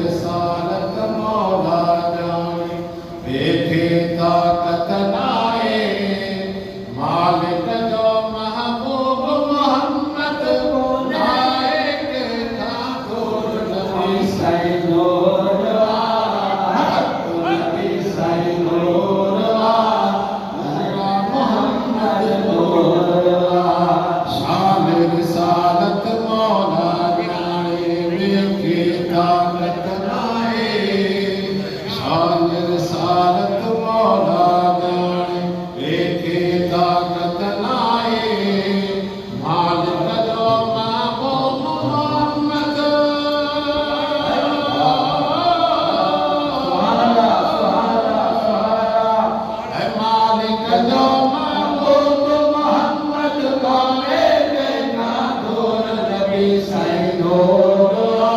रिसालत मौला जाने देखे ताकत नाए मालिक जो महबूब मोहम्मद नायक था दूर नबी सैनोरवा नबी सैनोरवा मोहम्मद नूरवा शान रिसालत मौला जाने देखे ताकत नाए शान रिसालत मौला जाने देखे ताकत नाए मालिक जो महबूब मोहम्मद है मालिक जो महबूब मोहम्मद गाने देखा दूर नबी सैनोरवा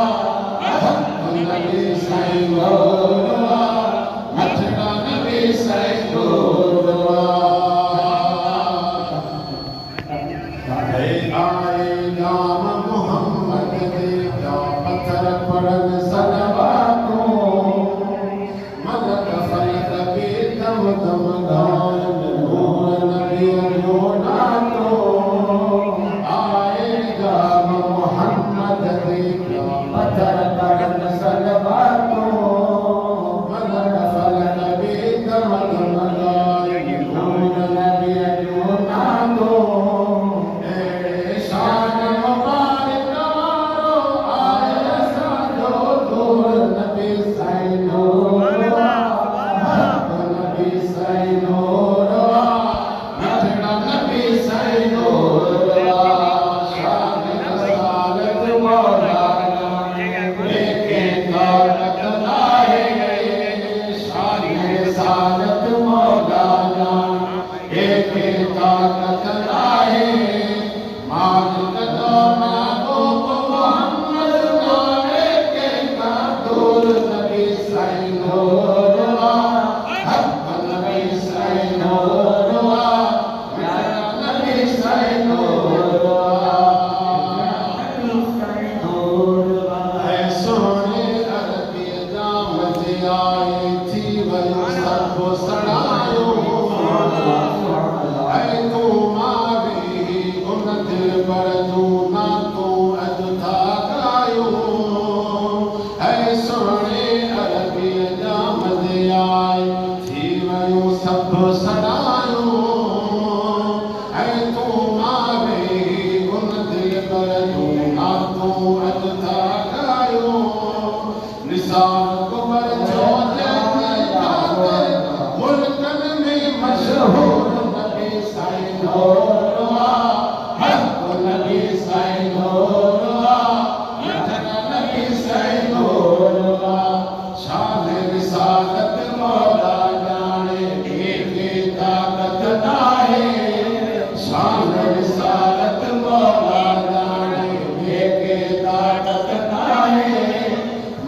नबी सैनोरवा मथुरा नबी सैनोरवा आए नाम मोहम्मद देखा पत्थर पड़न सलवातों मदद फलक भी दम दम गायन नूर नबी नातो आए नाम मोहम्मद देखा पत्थर पड़न सलवातों मदद फलक भी दम दम गायन नूर नबी नातो शान मुबारक वारो आए साजो दूर नबी सैनोरवा नबी सैनोरवा मथुरा नबी सैनोरवा शान रिसालत मौला देखे ताकत नाए शान रिसालत मौला देखे ताकत नाए मालिक जो महबूब मोहम्मद गाने के का दूर नबी सैनोरवा नबी सैनोरवा नबी सैनोरवा है सोने अरबी जामत आए थी वयो सब सड़ायो है तुम्हारी उन दिल पर दूना तो अज था गायो है सोने अरबी जामत आए थी वयो सब सड़ायो है तुम्हारी उन दिल पर दूना तो अज था गायो निसार कुबर चौथे मुल्कन में मशहूर नबी सैनोरवा नबी सैनोरवा मथुरा नबी सैनोरवा शान रिसालत मौला जाने देखे ताकत नाए शान रिसालत मौला जाने देखे ताकत नाए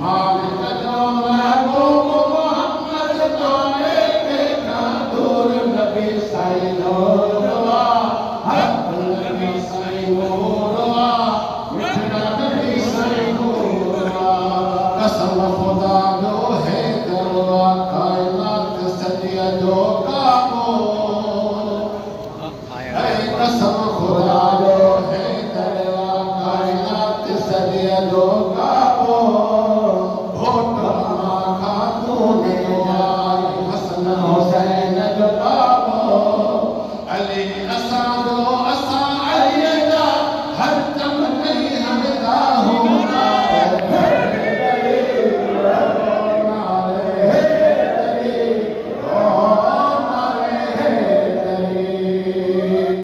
मालिक जो महबूब मोहम्मद गाने देखा दूर नबी सैनोरवा नबी सैनोरवा मथुरा नबी सैनोरवा कसम खुदा जो है दरवा कायनात सजिया जो काबो है कसम खुदा जो है दरवा कायनात सजिया जो काबो खातून हसन हुसैन जो